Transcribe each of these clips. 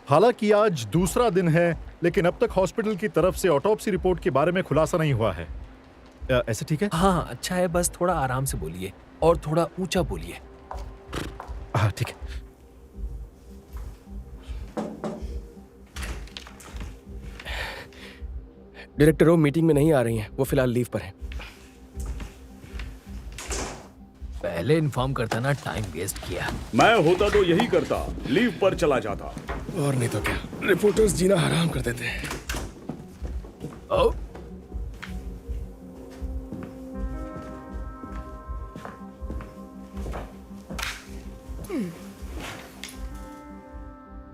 हालांकि आज दूसरा दिन है, लेकिन अब तक हॉस्पिटल की तरफ से ऑटोप्सी रिपोर्ट के बारे में खुलासा नहीं हुआ है। ऐसे ठीक है? हाँ अच्छा है, बस थोड़ा आराम से बोलिए और थोड़ा ऊंचा बोलिए। हाँ ठीक है। डायरेक्टर वो मीटिंग में नहीं आ रही हैं, वो फिलहाल लीव पर हैं। पहले इन्फॉर्म करता ना, टाइम वेस्ट किया। मैं होता तो यही करता, लीव पर चला जाता। और नहीं तो क्या, रिपोर्टर्स जीना हराम कर देते हैं। ओ,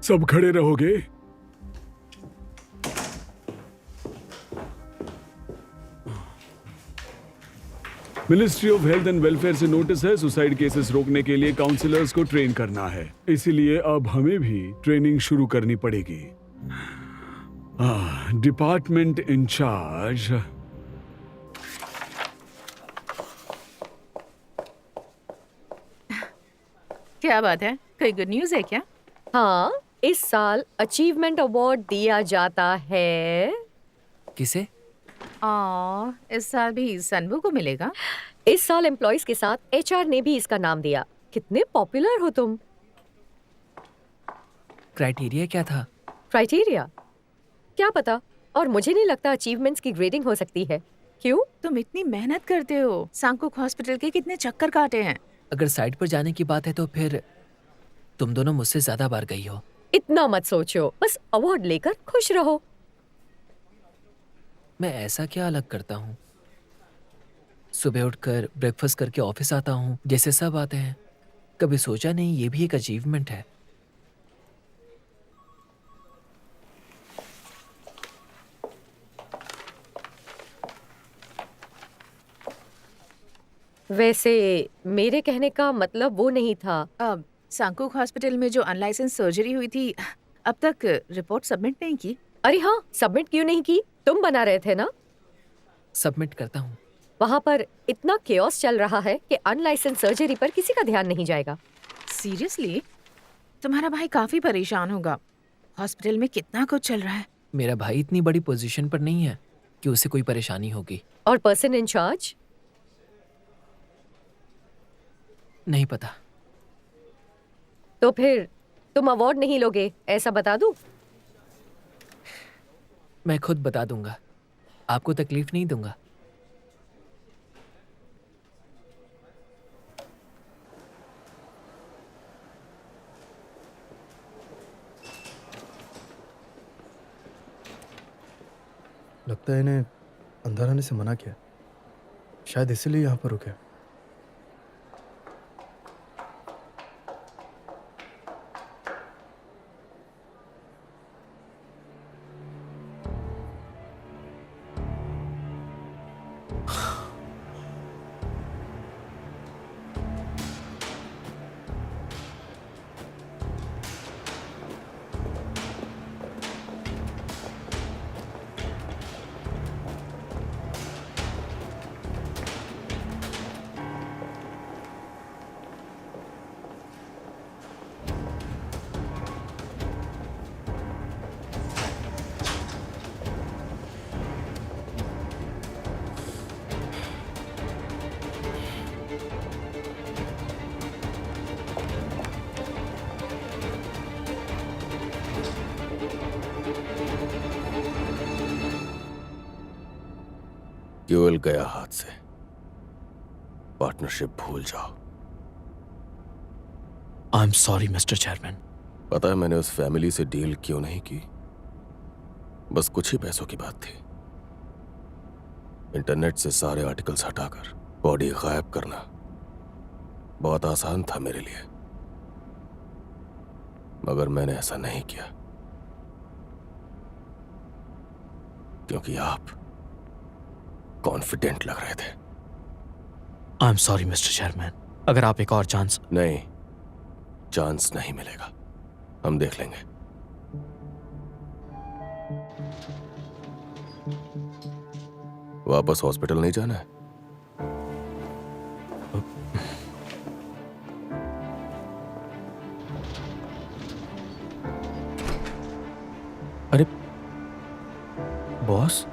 सब खड़े रहोगे? Ministry of health and welfare से नोटिस है, सुसाइड केसेस रोकने के लिए काउंसलर्स को ट्रेन करना है, इसीलिए अब हमें भी ट्रेनिंग शुरू करनी पड़ेगी। Department in charge. क्या बात है, कोई गुड न्यूज़ है क्या? हाँ, इस साल अचीवमेंट अवार्ड दिया जाता है। किसे? इस साल भी सनवू को मिलेगा। इस साल एम्प्लॉइज के साथ एचआर ने भी इसका नाम दिया। कितने पॉपुलर हो तुम। क्राइटेरिया क्या था? क्राइटेरिया क्या पता, और मुझे नहीं लगता अचीवमेंट्स की ग्रेडिंग हो सकती है। क्यों? तुम इतनी मेहनत करते हो, सांकुक हॉस्पिटल के कितने चक्कर काटे हैं। अगर साइड पर जाने की बात है तो फिर तुम दोनों मुझसे ज्यादा बार गई हो। इतना मत सोचो, बस अवार्ड लेकर खुश रहो। मैं ऐसा क्या अलग करता हूँ? सुबह उठकर ब्रेकफास्ट करके ऑफिस आता हूँ जैसे सब आते हैं। कभी सोचा नहीं ये भी एक अचीवमेंट है। वैसे मेरे कहने का मतलब वो नहीं था। अब सांकुक हॉस्पिटल में जो अनलाइसेंस सर्जरी हुई थी, अब तक रिपोर्ट सबमिट नहीं की। अरे हाँ, सबमिट क्यों नहीं की? तुम बना रहे थे ना। सबमिट करता हूँ। वहाँ पर इतना केओस चल रहा है कि अनलाइसेंस सर्जरी पर किसी का ध्यान नहीं जाएगा। सीरियसली? तुम्हारा भाई काफी परेशान होगा। हॉस्पिटल में कितना कुछ चल रहा है। मेरा भाई इतनी बड़ी पोजीशन पर नहीं है कि उसे कोई परेशानी होगी। और पर्सन इंचार्ज? नहीं पता। तो फिर तुम अवार्ड नहीं लोगे, ऐसा बता दूं? मैं खुद बता दूंगा, आपको तकलीफ नहीं दूंगा। लगता है इन्हें अंदर आने से मना किया, शायद इसीलिए यहाँ पर रुके। क्यूएल गया हाथ से, पार्टनरशिप भूल जाओ। I am sorry mister chairman. पता है मैंने उस फैमिली से डील क्यों नहीं की? बस कुछ ही पैसों की बात थी। इंटरनेट से सारे आर्टिकल्स हटाकर बॉडी गायब करना बहुत आसान था मेरे लिए, मगर मैंने ऐसा नहीं किया क्योंकि आप कॉन्फिडेंट लग रहे थे। I am sorry mister chairman, अगर आप एक और चांस। नहीं, चांस नहीं मिलेगा, हम देख लेंगे। वापस हॉस्पिटल नहीं जाना है? बॉस?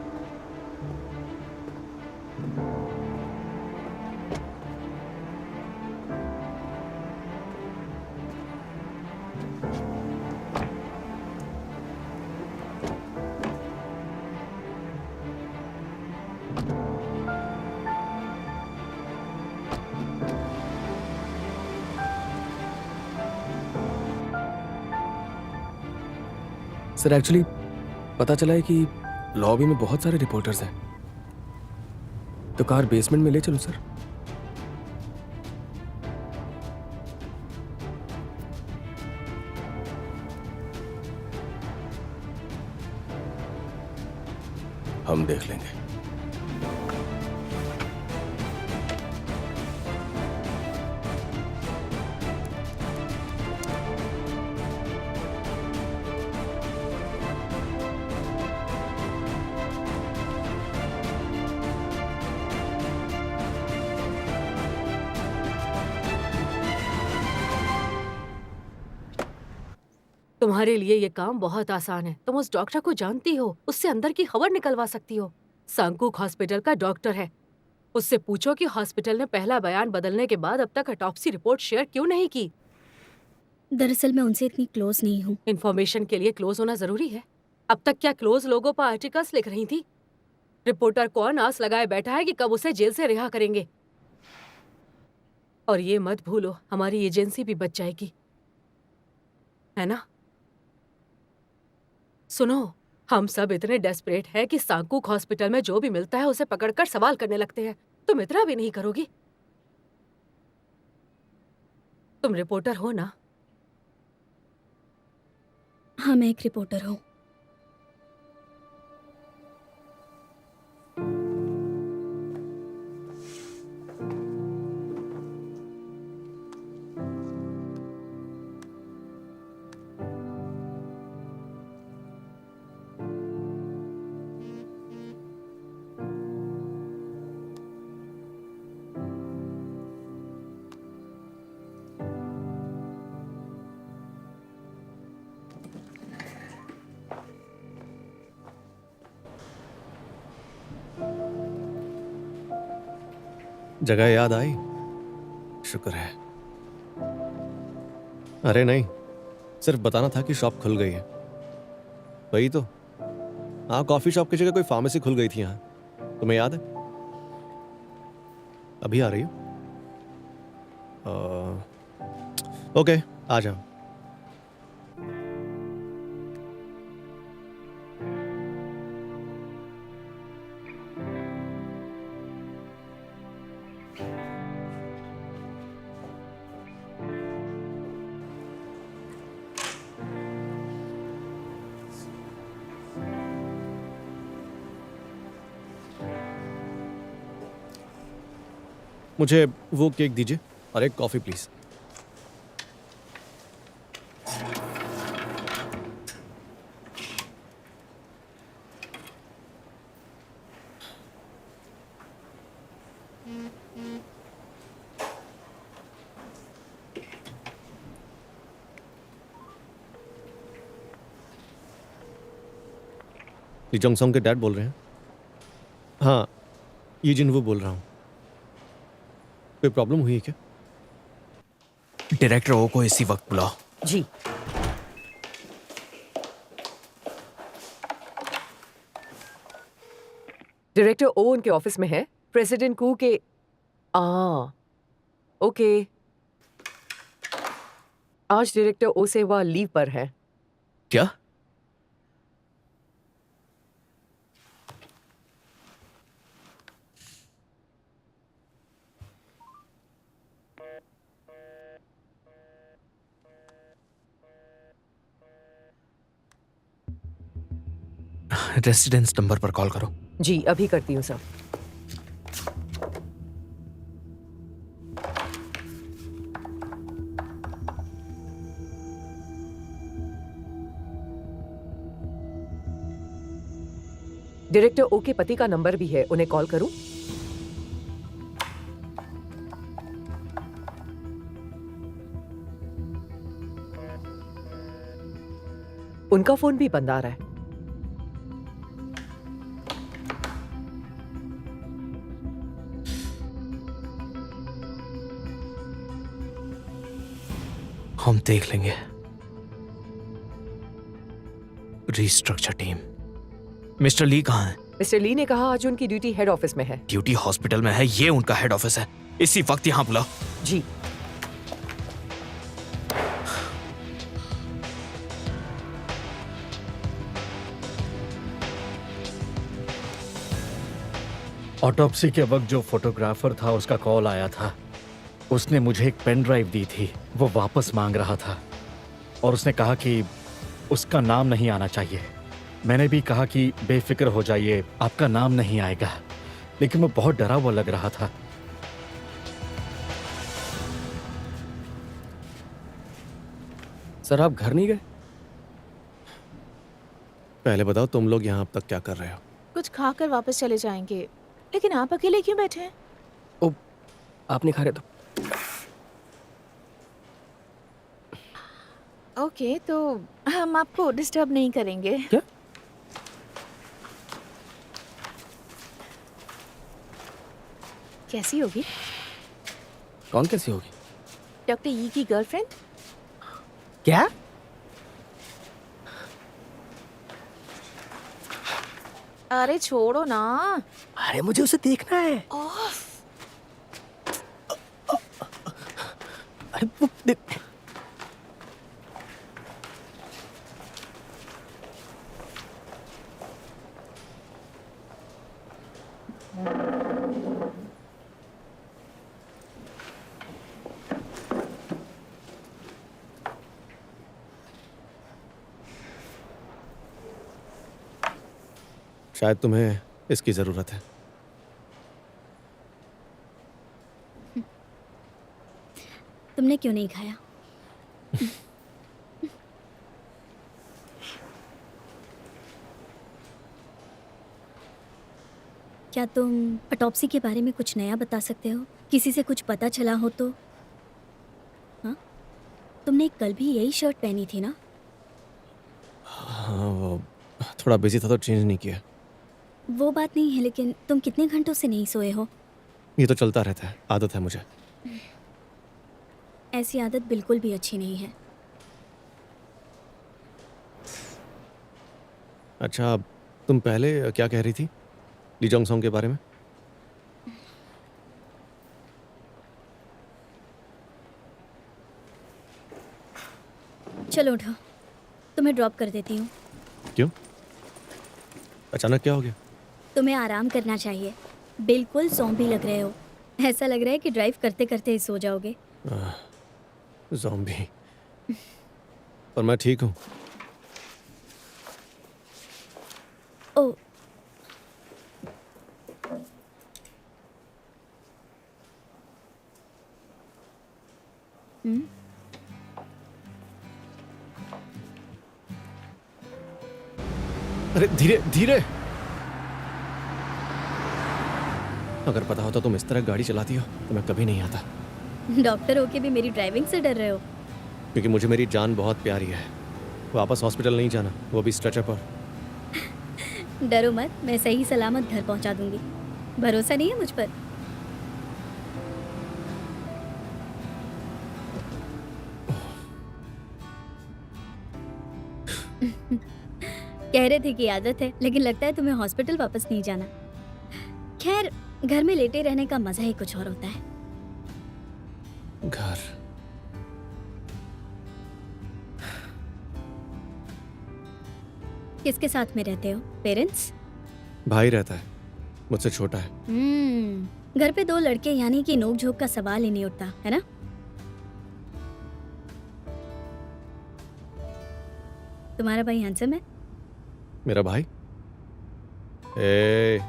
सर एक्चुअली पता चला है कि लॉबी में बहुत सारे रिपोर्टर्स हैं, तो कार बेसमेंट में ले चलूं सर? हम देख लेंगे। तुम्हारे लिए ये काम बहुत आसान है। तुम उस डॉक्टर को जानती हो, उससे अंदर की खबर निकलवा सकती हो। सांगकुक हॉस्पिटल का डॉक्टर है। उससे पूछो कि हॉस्पिटल ने पहला बयान बदलने के बाद अब तक ऑटोप्सी रिपोर्ट शेयर क्यों नहीं की। दरअसल मैं उनसे इतनी क्लोज नहीं हूँ। इन्फॉर्मेशन के लिए क्लोज होना जरूरी है। अब तक क्या क्लोज लोगों पर आर्टिकल्स लिख रही थी? रिपोर्टर कौन आस लगाए बैठा है कि कब उसे जेल से रिहा करेंगे। और ये मत भूलो, हमारी एजेंसी भी बच जाएगी, है ना? सुनो, हम सब इतने डेस्परेट हैं कि सांगकुक हॉस्पिटल में जो भी मिलता है उसे पकड़कर सवाल करने लगते हैं। तुम इतना भी नहीं करोगी? तुम रिपोर्टर हो ना? हाँ, मैं एक रिपोर्टर हूँ। जगह याद आई? शुक्र है। अरे नहीं, सिर्फ बताना था कि शॉप खुल गई है। वही तो। हाँ, कॉफी शॉप की जगह कोई फार्मेसी खुल गई थी यहाँ। तुम्हें याद है? अभी आ रही हो? ओके, आ जाओ। मुझे वो केक दीजिए और एक coffee please. Lee Jong Song के डैड बोल रहे हैं? हाँ, ये जिनवू बोल रहा हूँ। कोई प्रॉब्लम हुई है क्या? डायरेक्टर ओ को इसी वक्त बुलाओ। जी। डायरेक्टर ओ उनके ऑफिस में है। प्रेसिडेंट कू के ओके। आज डायरेक्टर ओ से वह लीव पर है। क्या? रेसिडेंस नंबर पर कॉल करो। जी, अभी करती हूँ सर। डायरेक्टर ओ के पति का नंबर भी है, उन्हें कॉल करूं? उनका फोन भी बंद आ रहा है। हम देख लेंगे। Restructure team. मिस्टर ली कहाँ है? मिस्टर ली ने कहा आज उनकी ड्यूटी हेड ऑफिस में है। ड्यूटी हॉस्पिटल में है, ये उनका हेड ऑफिस है। इसी वक्त यहाँ बुलाओ। जी। ऑटोप्सी के वक्त जो फोटोग्राफर था उसका कॉल आया था। उसने मुझे एक पेन ड्राइव दी थी, वो वापस मांग रहा था और उसने कहा कि उसका नाम नहीं आना चाहिए। मैंने भी कहा कि बेफिक्र हो जाइए, आपका नाम नहीं आएगा, लेकिन वो बहुत डरा हुआ लग रहा था। सर आप घर नहीं गए? पहले बताओ तुम लोग यहाँ अब तक क्या कर रहे हो? कुछ खाकर वापस चले जाएंगे, लेकिन आप अकेले क्यों बैठे हैं? ओ, आप नहीं खा रहे तो? ओके, तो हम आपको डिस्टर्ब नहीं करेंगे। क्या? कैसी होगी? कौन कैसी होगी? डॉक्टर ई की गर्लफ्रेंड। क्या? अरे छोड़ो ना। अरे मुझे उसे देखना है। अरे वो देख। शायद तुम्हें इसकी जरूरत है। तुमने क्यों नहीं खाया? क्या तुम ऑटोप्सी के बारे में कुछ नया बता सकते हो? किसी से कुछ पता चला हो तो? हाँ? तुमने कल भी यही शर्ट पहनी थी ना? हाँ, वो थोड़ा बिजी था तो चेंज नहीं किया। वो बात नहीं है, लेकिन तुम कितने घंटों से नहीं सोए हो? ये तो चलता रहता है, आदत है मुझे। ऐसी आदत बिल्कुल भी अच्छी नहीं है। अच्छा, तुम पहले क्या कह रही थी ली जोंग सॉन्ग के बारे में? चलो उठो, तुम्हें ड्रॉप कर देती हूँ। क्यों? अचानक क्या हो गया? तुम्हें आराम करना चाहिए। बिल्कुल ज़ॉम्बी लग रहे हो। ऐसा लग रहा है कि ड्राइव करते करते ही सो जाओगे। ज़ॉम्बी। पर मैं ठीक हूँ। ओ, अरे धीरे धीरे। अगर पता होता तुम इस तरह गाड़ी चलाती हो तो मैं कभी नहीं आता। डॉक्टर होके भी मेरी ड्राइविंग से डर रहे हो? क्योंकि मुझे मेरी जान बहुत प्यारी है। वापस हॉस्पिटल नहीं जाना, वो भी स्ट्रेचर पर। डरो मत, मैं सही सलामत घर पहुंचा दूंगी। भरोसा नहीं है मुझ पर? कह रहे थे कि आदत है, लेकिन लगता है तुम्हें हॉस्पिटल वापस नहीं जाना। खैर, घर में लेटे रहने का मजा ही कुछ और होता है। घर। किसके साथ में रहते हो? पेरेंट्स? भाई रहता है, मुझसे छोटा है। घर पे दो लड़के यानी कि नोक झोंक का सवाल ही नहीं उठता, है ना? तुम्हारा भाई हैंडसम है? मेरा भाई? ए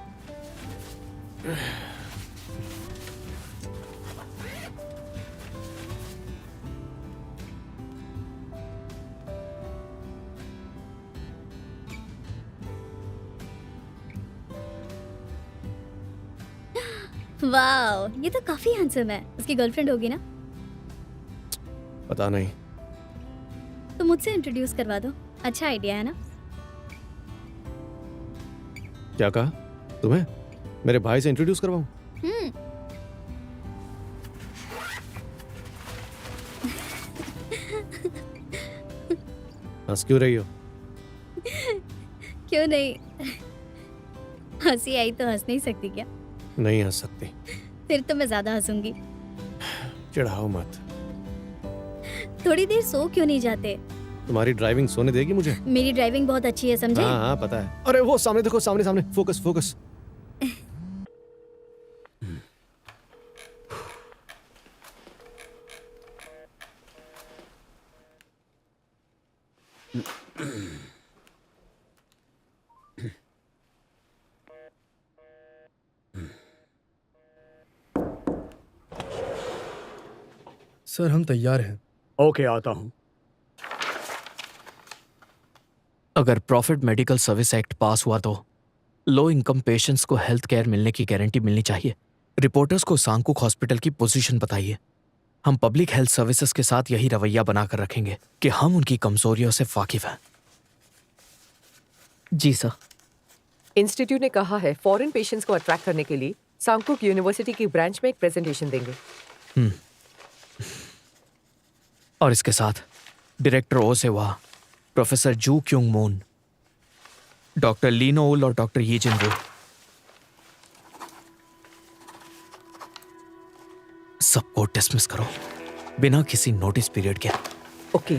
वाओ, ये तो काफी हैंडसम है। उसकी गर्लफ्रेंड होगी ना? पता नहीं। तो मुझसे इंट्रोड्यूस करवा दो, अच्छा आइडिया है ना? क्या कहा? तुम्हें मेरे भाई से इंट्रोड्यूस करवाऊं? हंस क्यों रही हो? क्यों नहीं? हंसी आई तो हंस नहीं सकती क्या? नहीं हंस सकती। फिर तो मैं ज्यादा हंसूंगी। चिढ़ाओ मत। थोड़ी देर सो क्यों नहीं जाते? तुम्हारी ड्राइविंग सोने देगी मुझे? मेरी ड्राइविंग बहुत अच्छी है, समझे? हाँ हाँ पता है। अरे वो सामने देखो, सामने सामने, फोकस फोकस। सर हम तैयार हैं। ओके, आता हूँ। अगर प्रॉफिट मेडिकल सर्विस एक्ट पास हुआ तो लो इनकम पेशेंट्स को हेल्थ केयर मिलने की गारंटी मिलनी चाहिए। रिपोर्टर्स को सांकुक हॉस्पिटल की पोजीशन बताइए। हम पब्लिक हेल्थ सर्विसेज के साथ यही रवैया बनाकर रखेंगे कि हम उनकी कमजोरियों से वाकिफ हैं। जी सर। इंस्टीट्यूट ने कहा है फॉरेन पेशेंट्स को अट्रैक्ट करने के लिए सांकुक यूनिवर्सिटी की ब्रांच में एक प्रेजेंटेशन देंगे। और इसके साथ डायरेक्टर ओ से वहा प्रोफेसर जू क्योंग मून, डॉक्टर लीनो उल और डॉक्टर ये जिनवू। सबको डिसमिस करो बिना किसी नोटिस पीरियड के। ओके।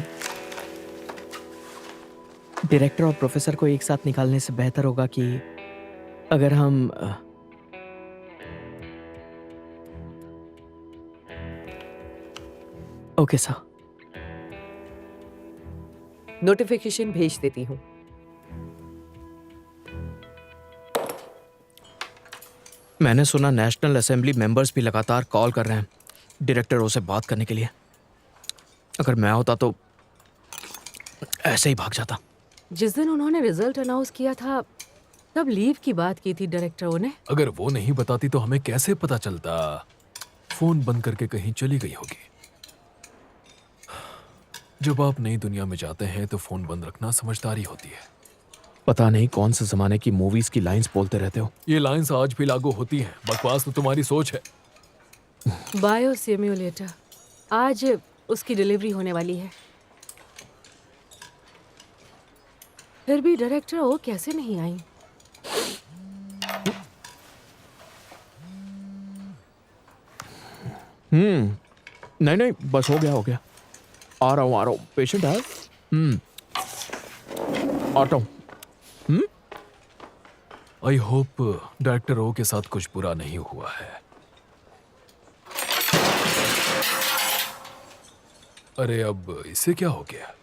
डायरेक्टर और प्रोफेसर को एक साथ निकालने से बेहतर होगा कि अगर हम ओके सर। नोटिफिकेशन भेज देती हूँ। मैंने सुना नेशनल असेंबली मेंबर्स भी लगातार कॉल कर रहे हैं डायरेक्टरों से बात करने के लिए। अगर मैं होता तो ऐसे ही भाग जाता। जिस दिन उन्होंने रिजल्ट अनाउंस किया था तब लीव की बात की थी डायरेक्टरों ने। अगर वो नहीं बताती तो हमें कैसे पता चलता? फोन बंद करके कहीं चली गई होगी। जब आप नई दुनिया में जाते हैं तो फोन बंद रखना समझदारी होती है। पता नहीं कौन से जमाने की मूवीज की लाइंस बोलते रहते हो। ये लाइंस आज भी लागू होती हैं। बकवास तो तुम्हारी सोच है। बायो सिम्युलेटर, आज उसकी डिलीवरी होने वाली है। फिर भी डायरेक्टर वो कैसे नहीं आई? नहीं नहीं बस हो गया। आ रहा हूँ पेशेंट है। आता हूँ। आई होप डायरेक्टर ओ के साथ कुछ बुरा नहीं हुआ है। अरे अब इसे क्या हो गया?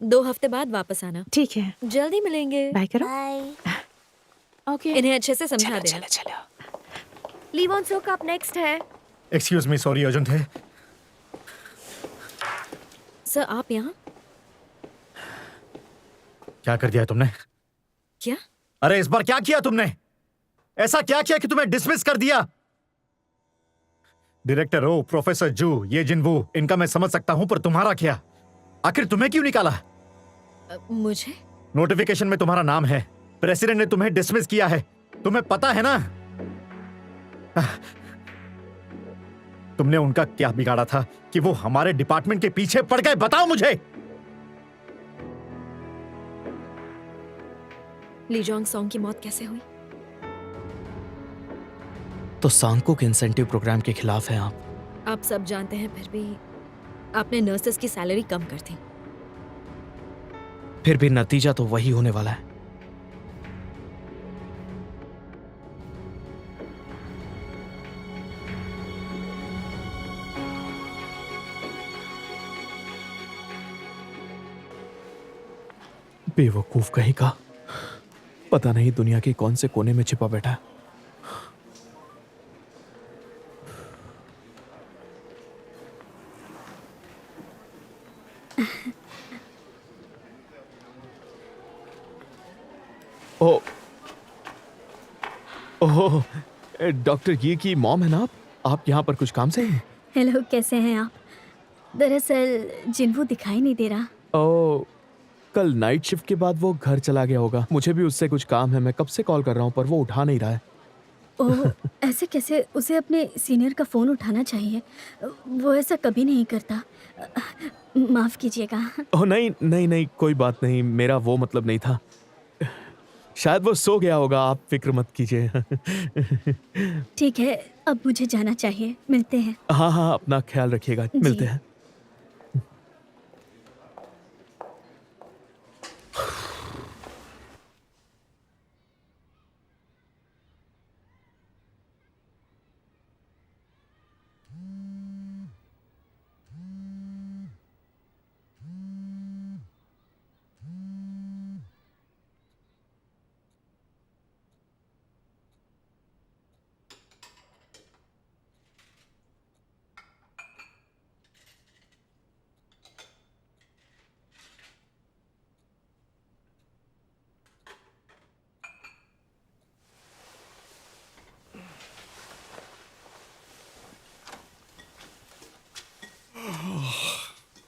2 हफ्ते बाद वापस आना। ठीक है, जल्दी मिलेंगे। बाय करो। ओके। इन्हें अच्छे से समझा देना। ली वॉन सोक अप नेक्स्ट है। एक्सक्यूज मी, सॉरी, अर्जेंट है। सर आप यहाँ? क्या कर दिया तुमने? क्या? अरे इस बार क्या किया तुमने? ऐसा क्या किया कि तुम्हें डिसमिस कर दिया? डायरेक्टर ओ, प्रोफेसर जू, ये जिनवू, इनका मैं समझ सकता हूं, पर तुम्हारा क्या? आखिर तुम्हें क्यों निकाला? मुझे? नोटिफिकेशन में तुम्हारा नाम है। प्रेसिडेंट ने तुम्हें डिसमिस किया है। तुम्हें पता है ना? तुमने उनका क्या बिगाड़ा था कि वो हमारे डिपार्टमेंट के पीछे पड़ गए? बताओ मुझे। ली जोंग सॉन्ग की मौत कैसे हुई? तो सांकुक इंसेंटिव प्रोग्राम के खिलाफ हैं आप। आप सब जानते हैं, फिर भी आपने नर्सेस की सैलरी कम कर दी। फिर भी नतीजा तो वही होने वाला है। बेवकूफ कहीं का, पता नहीं दुनिया के कौन से कोने में छिपा बैठा है। ओह, डॉक्टर ये की मॉम है ना आप यहाँ पर कुछ काम से हैं? हेलो, कैसे हैं आप? दरअसल जिनवू दिखाई नहीं दे रहा। ओह, कल नाइट शिफ्ट के बाद वो घर चला गया होगा। मुझे भी उससे कुछ काम है। मैं कब से कॉल कर रहा हूँ पर वो उठा नहीं रहा है। ओह, ऐसे कैसे? उसे अपने सीनियर का फोन उठाना चाहिए। वो ऐसा कभी नहीं करता। माफ कीजिएगा। ओह नहीं नहीं नहीं, कोई बात नहीं, मेरा वो मतलब नहीं था। शायद वो सो गया होगा, आप फिक्र मत कीजिए। ठीक है, अब मुझे जाना चाहिए। मिलते हैं। हाँ हाँ, अपना ख्याल रखिएगा, मिलते जी। हैं।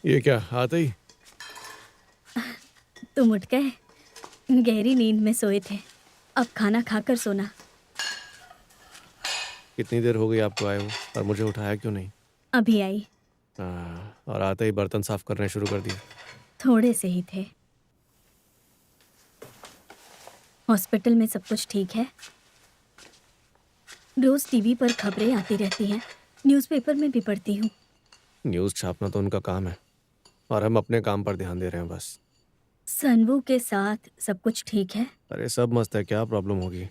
ये क्या आते ही? तुम उठ गए? गहरी नींद में सोए थे। अब खाना खाकर सोना। कितनी देर हो गई आपको आए हो और मुझे उठाया क्यों नहीं? अभी आई। और आते ही बर्तन साफ करने शुरू कर दिए। थोड़े से ही थे। हॉस्पिटल में सब कुछ ठीक है? रोज टीवी पर खबरें आती रहती हैं, न्यूज़पेपर में भी पढ़ती हूँ। न्यूज़ छापना तो उनका काम है और हम अपने काम पर ध्यान दे रहे हैं बस। सनवू के साथ सब कुछ ठीक है? अरे सब मस्त है, क्या प्रॉब्लम होगी?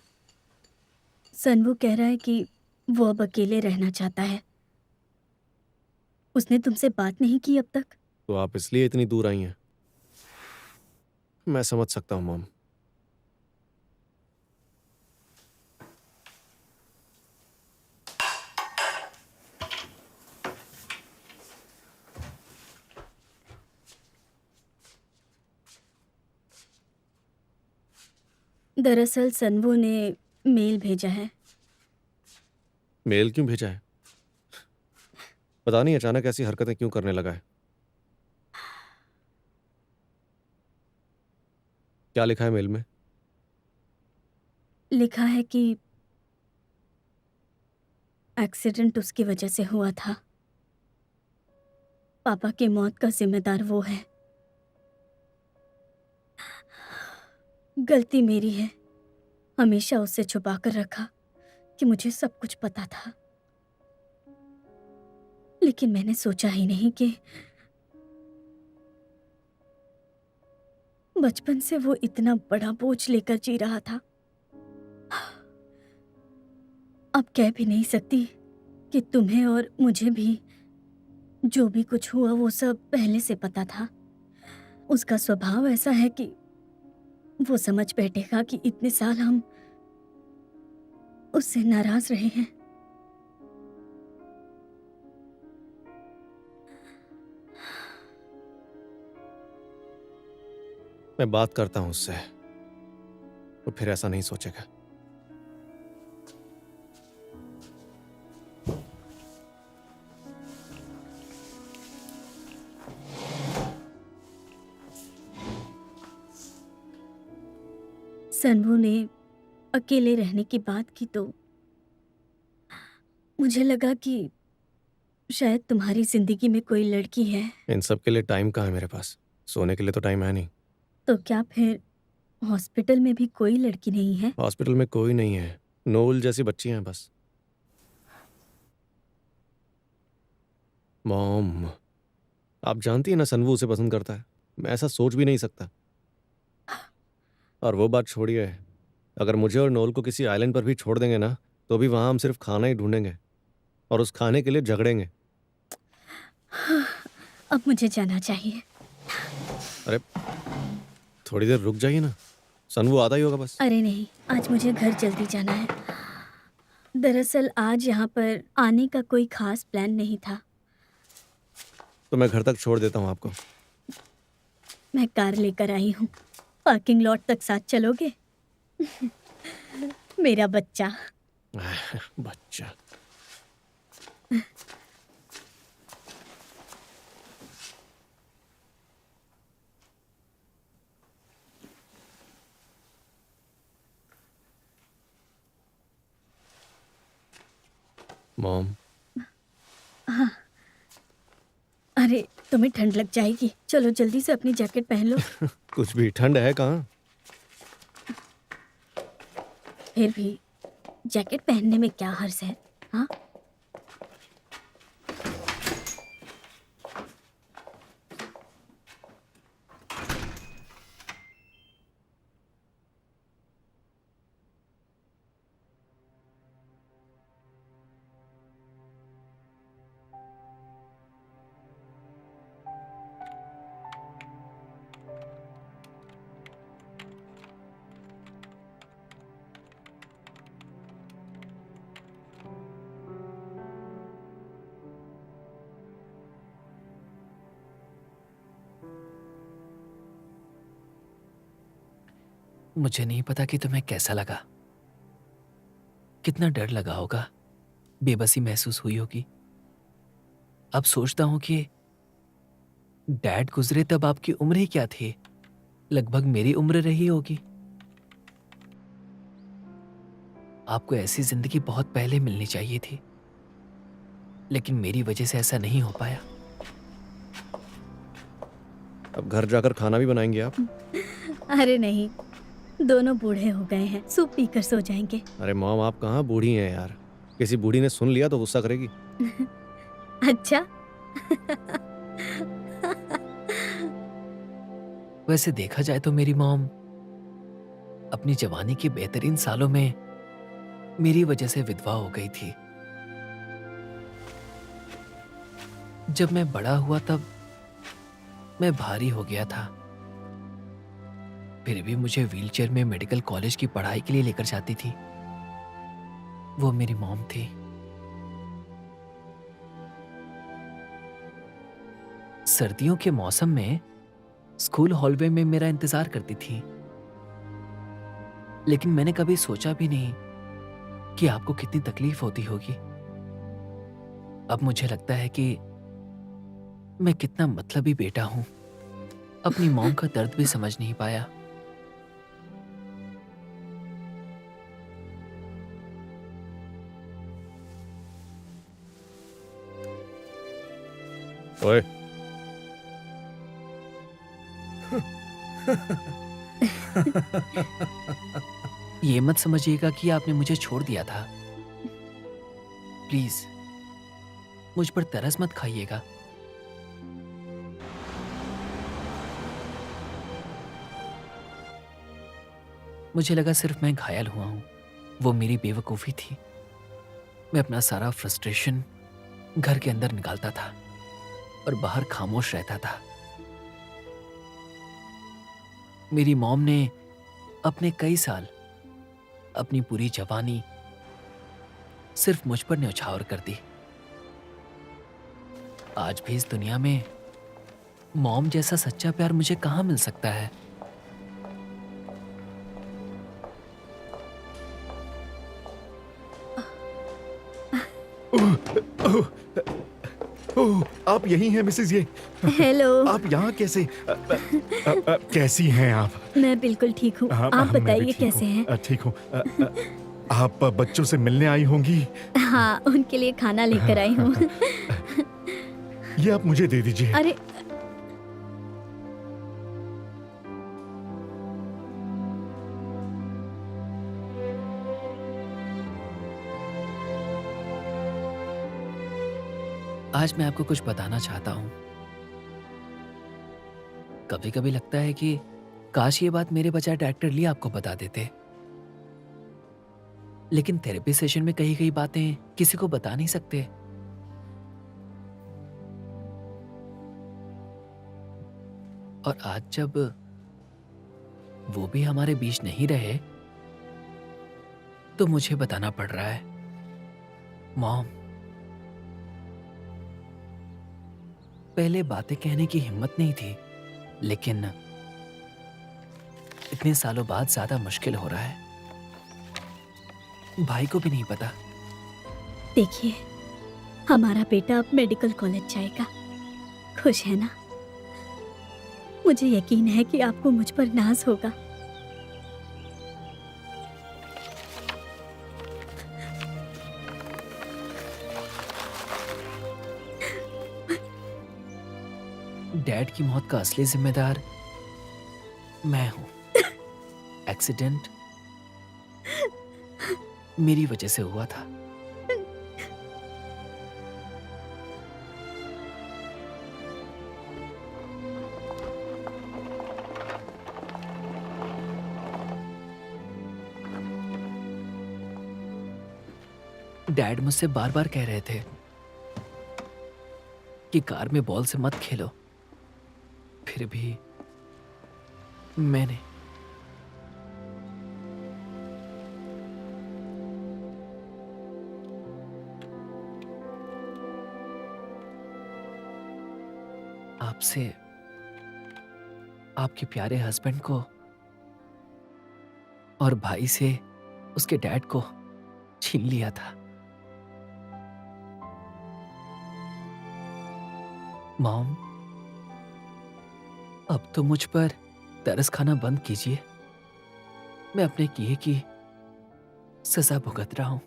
सनवू कह रहा है कि वो अब अकेले रहना चाहता है। उसने तुमसे बात नहीं की अब तक? तो आप इसलिए इतनी दूर आई हैं? मैं समझ सकता हूँ मॉम। दरअसल सनवू ने मेल भेजा है। मेल क्यों भेजा है? पता नहीं अचानक ऐसी हरकतें क्यों करने लगा है। क्या लिखा है मेल में? लिखा है कि एक्सीडेंट उसकी वजह से हुआ था। पापा की मौत का जिम्मेदार वो है। गलती मेरी है, हमेशा उससे छुपा कर रखा कि मुझे सब कुछ पता था। लेकिन मैंने सोचा ही नहीं कि बचपन से वो इतना बड़ा बोझ लेकर जी रहा था। अब कह भी नहीं सकती कि तुम्हें और मुझे भी जो भी कुछ हुआ वो सब पहले से पता था। उसका स्वभाव ऐसा है कि वो समझ बैठेगा कि इतने साल हम उससे नाराज रहे हैं। मैं बात करता हूँ उससे, वो फिर ऐसा नहीं सोचेगा। सनवू ने अकेले रहने की बात की तो मुझे लगा कि शायद तुम्हारी जिंदगी में कोई लड़की है। इन सब के लिए टाइम कहाँ है मेरे पास? सोने के लिए तो टाइम है नहीं। तो क्या फिर हॉस्पिटल में भी कोई लड़की नहीं है? हॉस्पिटल में कोई नहीं है, नोल जैसी बच्ची हैं बस। मॉम, आप जानती है ना सनवू उसे पसंद करता है। मैं ऐसा सोच भी नहीं सकता। और वो बात छोड़िए, अगर मुझे और नोल को किसी आइलैंड पर भी छोड़ देंगे ना, तो भी वहां हम सिर्फ खाना ही ढूंढेंगे और उस खाने के लिए झगड़ेंगे। अब मुझे जाना चाहिए। अरे थोड़ी देर रुक जाइए ना, सनवू आता ही होगा बस। अरे नहीं, आज मुझे घर जल्दी जाना है। दरअसल आज यहाँ पर आने का कोई खास प्लान नहीं था। तो मैं घर तक छोड़ देता हूँ आपको। मैं कार लेकर आई हूँ। पार्किंग लॉट तक साथ चलोगे? मेरा बच्चा। बच्चा। मॉम, अरे तुम्हें ठंड लग जाएगी। चलो जल्दी से अपनी जैकेट पहन लो। कुछ भी ठंड है कहाँ? फिर भी जैकेट पहनने में क्या हर्ज है? हाँ, मुझे नहीं पता कि तुम्हें कैसा लगा, कितना डर लगा होगा, बेबसी महसूस हुई होगी। अब सोचता हूं कि डैड गुजरे तब आपकी उम्र ही क्या थी? लगभग मेरी उम्र रही होगी। आपको ऐसी जिंदगी बहुत पहले मिलनी चाहिए थी, लेकिन मेरी वजह से ऐसा नहीं हो पाया। अब घर जाकर खाना भी बनाएंगे आप? अरे नहीं, दोनों बूढ़े हो गए हैं, सूप पीकर सो जाएंगे। अरे मॉम, आप कहाँ बूढ़ी हैं यार। किसी बूढ़ी ने सुन लिया तो गुस्सा करेगी। अच्छा। वैसे देखा जाए तो मेरी मॉम अपनी जवानी के बेहतरीन सालों में मेरी वजह से विधवा हो गई थी। जब मैं बड़ा हुआ तब मैं भारी हो गया था। फिर भी मुझे व्हीलचेयर में मेडिकल कॉलेज की पढ़ाई के लिए लेकर जाती थी। वो मेरी मॉम थी। सर्दियों के मौसम में स्कूल हॉलवे में मेरा इंतजार करती थी, लेकिन मैंने कभी सोचा भी नहीं कि आपको कितनी तकलीफ होती होगी। अब मुझे लगता है कि मैं कितना मतलबी बेटा हूं, अपनी मॉम का दर्द भी समझ नहीं पाया। ओए, ये मत समझिएगा कि आपने मुझे छोड़ दिया था। प्लीज मुझ पर तरस मत खाइएगा। मुझे लगा सिर्फ मैं घायल हुआ हूं। वो मेरी बेवकूफी थी। मैं अपना सारा फ्रस्ट्रेशन घर के अंदर निकालता था और बाहर खामोश रहता था। मेरी मॉम ने अपने कई साल, अपनी पूरी जवानी सिर्फ मुझ पर न्यौछावर कर दी। आज भी इस दुनिया में मॉम जैसा सच्चा प्यार मुझे कहां मिल सकता है? ओह, आप यही हैं मिसेस ये? हेलो। आप यहाँ कैसे? कैसी हैं आप? मैं बिल्कुल ठीक हूँ। हाँ, आप मैं भी बताइए ठीक कैसे हूँ। हैं? ठीक हूँ। आप बच्चों से मिलने आई होंगी। हाँ, उनके लिए खाना लेकर आई हूँ। ये आप मुझे दे दीजिए। अरे आज मैं आपको कुछ बताना चाहता हूं। कभी कभी लगता है कि काश ये बात मेरे बजाय डायरेक्टर ली आपको बता देते, लेकिन थेरेपी सेशन में कही गई बातें किसी को बता नहीं सकते। और आज जब वो भी हमारे बीच नहीं रहे तो मुझे बताना पड़ रहा है। मॉम, पहले बातें कहने की हिम्मत नहीं थी, लेकिन इतने सालों बाद ज्यादा मुश्किल हो रहा है। भाई को भी नहीं पता। देखिए, हमारा बेटा अब मेडिकल कॉलेज जाएगा। खुश है ना? मुझे यकीन है कि आपको मुझ पर नाज होगा। डैड की मौत का असली जिम्मेदार मैं हूं। एक्सीडेंट मेरी वजह से हुआ था। डैड मुझसे बार बार कह रहे थे कि कार में बॉल से मत खेलो, फिर भी मैंने आपसे आपके प्यारे हस्बैंड को और भाई से उसके डैड को छीन लिया था। मॉम, अब तो मुझ पर तरस खाना बंद कीजिए। मैं अपने किए की सजा भुगत रहा हूं।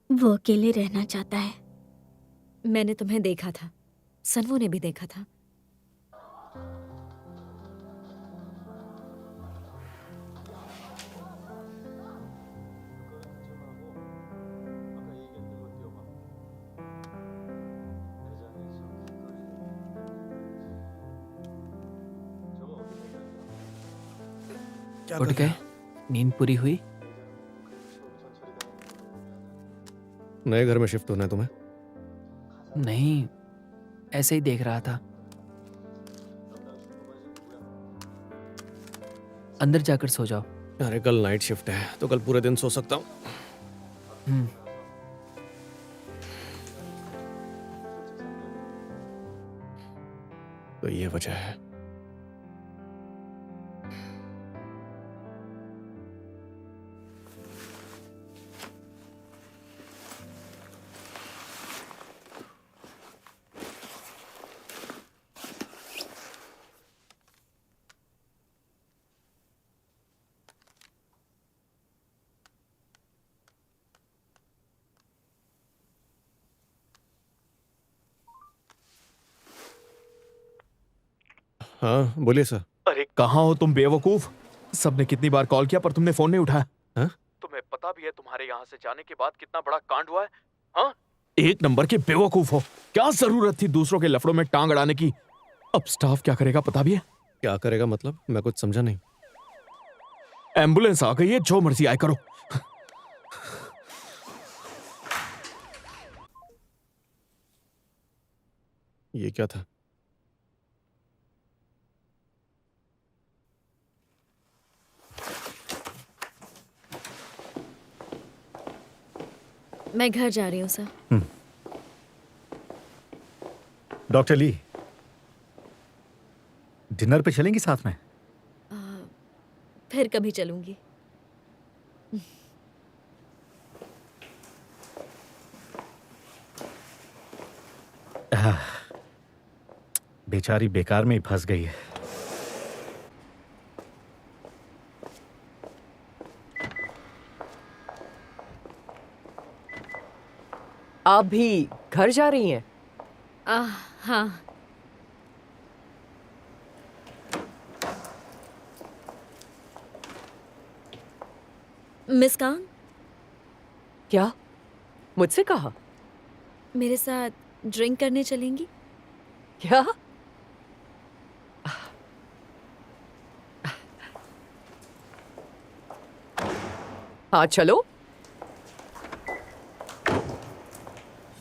वो अकेले रहना चाहता है। मैंने तुम्हें देखा था, सनवो ने भी देखा था। उठ गए? नींद पूरी हुई? नए घर में शिफ्ट होना है तुम्हें? नहीं, ऐसे ही देख रहा था। अंदर जाकर सो जाओ। अरे कल नाइट शिफ्ट है तो कल पूरे दिन सो सकता हूँ। तो ये वजह है। हाँ बोलिए सर। अरे कहाँ हो तुम बेवकूफ? सबने कितनी बार कॉल किया पर तुमने फोन नहीं उठाया। हाँ? तुम्हें पता भी है तुम्हारे यहाँ से जाने के बाद कितना बड़ा कांड हुआ है? हाँ? एक नंबर के बेवकूफ हो। क्या जरूरत थी दूसरों के लफड़ों में टांग अड़ाने की? अब स्टाफ क्या करेगा पता भी है? क्या करेगा मतलब? मैं कुछ समझा नहीं। एम्बुलेंस आ गई है, जो मर्जी आए करो। ये क्या था? मैं घर जा रही हूँ सर। डॉक्टर ली, डिनर पे चलेंगी साथ में? फिर कभी चलूंगी। बेचारी बेकार में ही फंस गई है। आप भी घर जा रही हैं? हाँ। मिस कांग, क्या? मुझसे कहा? मेरे साथ ड्रिंक करने चलेंगी? क्या? हाँ चलो।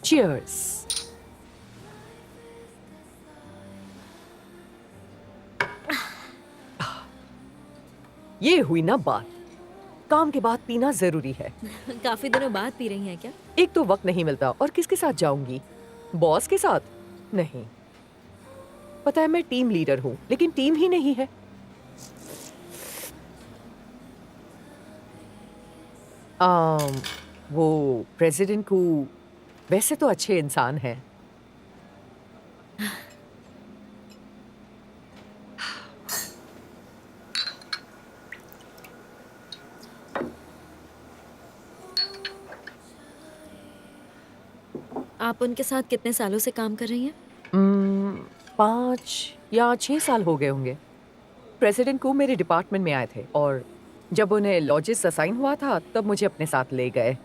Cheers. ये हुई ना बात। काम के बाद पीना जरूरी है। काफी दिनों बाद पी रही हैं क्या? एक तो वक्त नहीं मिलता, और किसके साथ जाऊंगी? बॉस के साथ? नहीं। पता है मैं टीम लीडर हूं, लेकिन टीम ही नहीं है। वो प्रेसिडेंट को वैसे तो अच्छे इंसान है। आप उनके साथ कितने सालों से काम कर रही हैं? 5 या 6 साल हो गए होंगे। प्रेसिडेंट को मेरे डिपार्टमेंट में आए थे और जब उन्हें लॉजिस्ट असाइन हुआ था तब मुझे अपने साथ ले गए,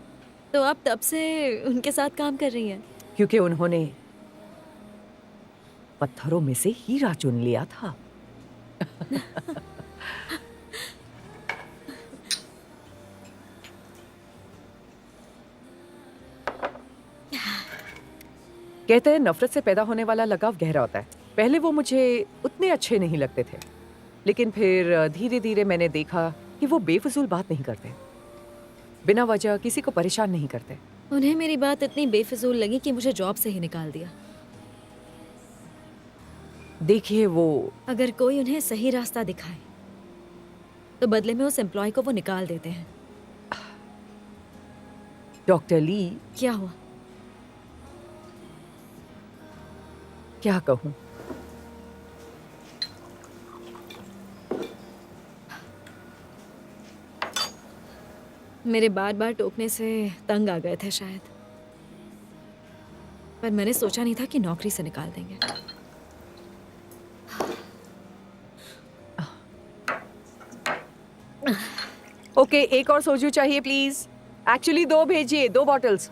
तो आप तब से उनके साथ काम कर रही हैं? क्योंकि उन्होंने पत्थरों में से हीरा चुन लिया था। कहते हैं नफरत से पैदा होने वाला लगाव गहरा होता है। पहले वो मुझे उतने अच्छे नहीं लगते थे, लेकिन फिर धीरे धीरे मैंने देखा कि वो बेफिजूल बात नहीं करते, बिना वजह किसी को परेशान नहीं करते। उन्हें मेरी बात इतनी बेफिजूल लगी कि मुझे जॉब से ही निकाल दिया। देखिए, वो अगर कोई उन्हें सही रास्ता दिखाए तो बदले में उस एम्प्लॉय को वो निकाल देते हैं। डॉक्टर ली, क्या हुआ? क्या कहूँ? मेरे बार बार टोकने से तंग आ गए थे शायद, पर मैंने सोचा नहीं था कि नौकरी से निकाल देंगे। ओके, एक और सोजू चाहिए प्लीज। एक्चुअली 2 भेजिए, 2 बॉटल्स।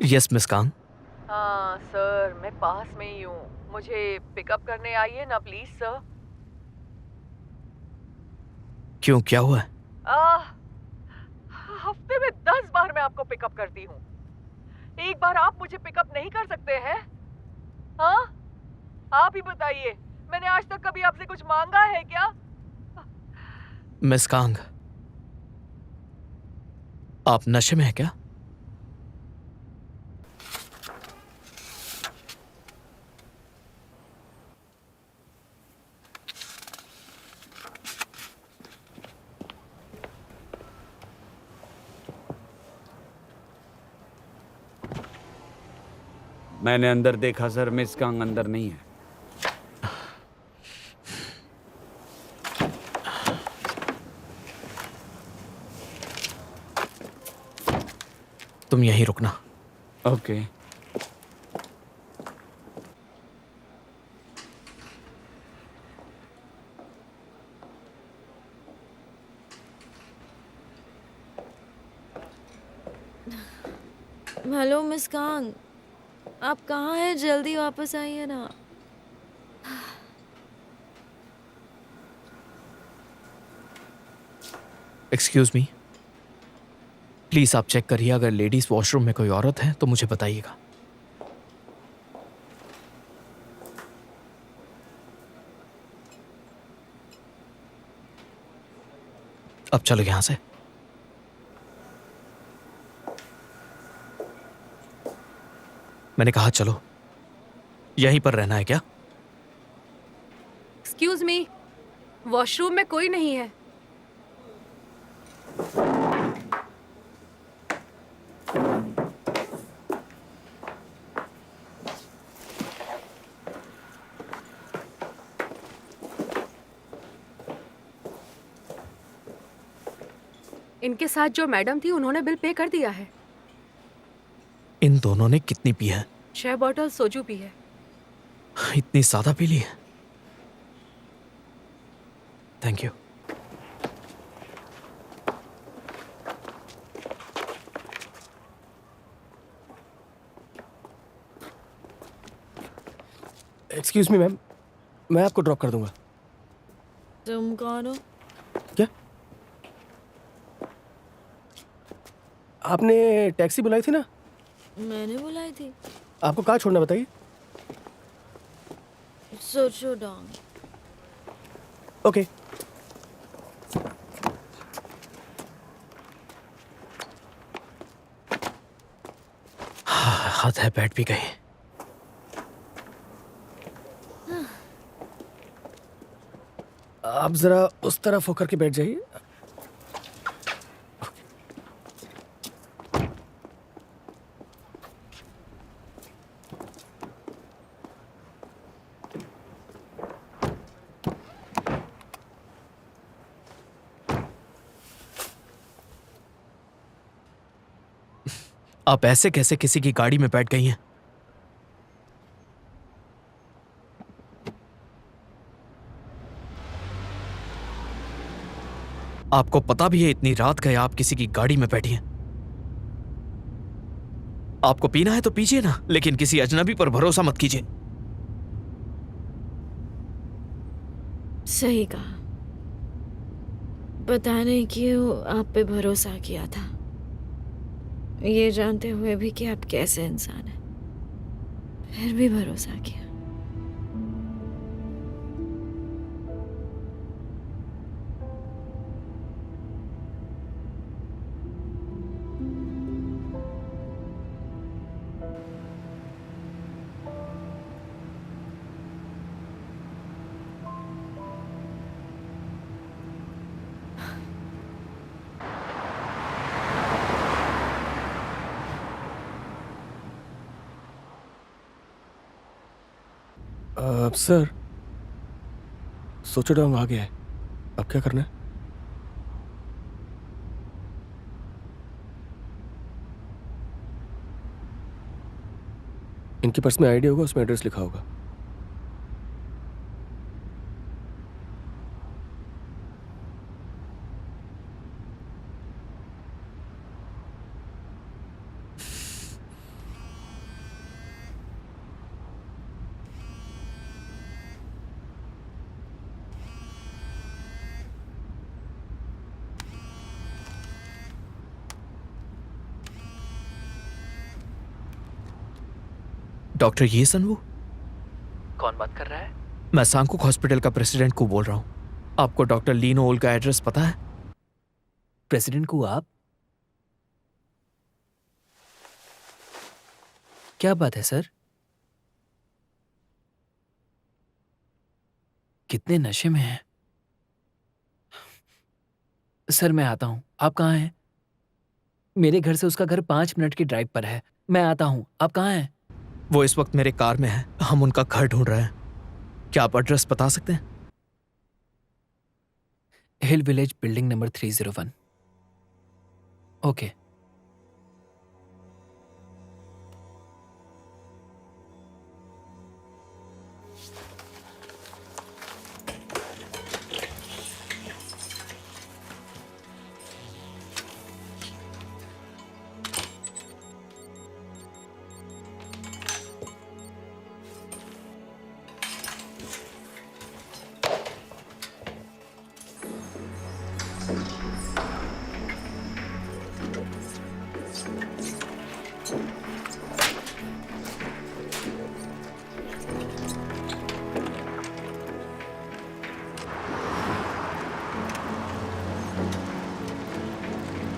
Yes miss Kang. हाँ सर, मैं पास में ही हूँ, मुझे पिकअप करने आइए ना प्लीज सर। क्यों, क्या हुआ है? हफ्ते में 10 बार मैं आपको पिकअप करती हूँ, एक बार आप मुझे पिकअप नहीं कर सकते हैं? हाँ, आप ही बताइए, मैंने आज तक कभी आपसे कुछ मांगा है क्या? मिस कांग, आप नशे में हैं क्या? मैंने अंदर देखा सर, मिस कांग अंदर नहीं है। तुम यहीं रुकना। ओके। हेलो मिस कांग, आप कहाँ हैं? जल्दी वापस आइए ना। एक्सक्यूज मी, प्लीज आप चेक करिए, अगर लेडीज वॉशरूम में कोई औरत है तो मुझे बताइएगा। अब चलो यहां से। मैंने कहा चलो, यहीं पर रहना है क्या? एक्सक्यूज मी, वॉशरूम में कोई नहीं है। इनके साथ जो मैडम थी उन्होंने बिल पे कर दिया है। इन दोनों ने कितनी पी है? 6 बॉटल सोजू पी है। इतनी ज्यादा पी ली है? Thank you. Excuse me ma'am, मैं आपको ड्रॉप कर दूंगा। तुम कौन हो? क्या? आपने टैक्सी बुलाई थी ना? मैंने बुलाई थी। आपको कहाँ छोड़ना बताइए। सोचो डाउन। ओके। बात है, बैठ भी गई। आप जरा उस तरफ होकर के बैठ जाइए। आप ऐसे कैसे किसी की गाड़ी में बैठ गई हैं? आपको पता भी है इतनी रात गए आप किसी की गाड़ी में बैठी हैं? आपको पीना है तो पीजिए ना, लेकिन किसी अजनबी पर भरोसा मत कीजिए। सही कहा। पता नहीं क्यों आप पे भरोसा किया था, ये जानते हुए भी कि आप कैसे इंसान हैं, फिर भी भरोसा किया। सर, सोचो डॉग आ गया है, अब क्या करना है? इनके पर्स में आईडी होगा, उसमें एड्रेस लिखा होगा। डॉक्टर ये सनवू? कौन बात कर रहा है? मैं सांकुक हॉस्पिटल का प्रेसिडेंट को बोल रहा हूँ। आपको डॉक्टर लीनो ओल का एड्रेस पता है? प्रेसिडेंट को आप? क्या बात है सर? कितने नशे में हैं? सर मैं आता हूं, आप कहाँ हैं? मेरे घर से उसका घर 5 मिनट की ड्राइव पर है। मैं आता हूं, आप कहाँ हैं? वो इस वक्त मेरे कार में है, हम उनका घर ढूंढ रहे हैं। क्या आप एड्रेस बता सकते हैं? Hill village, building number 301। Okay.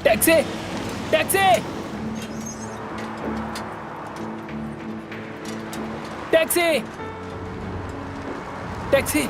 Taxi! Taxi! Taxi! Taxi!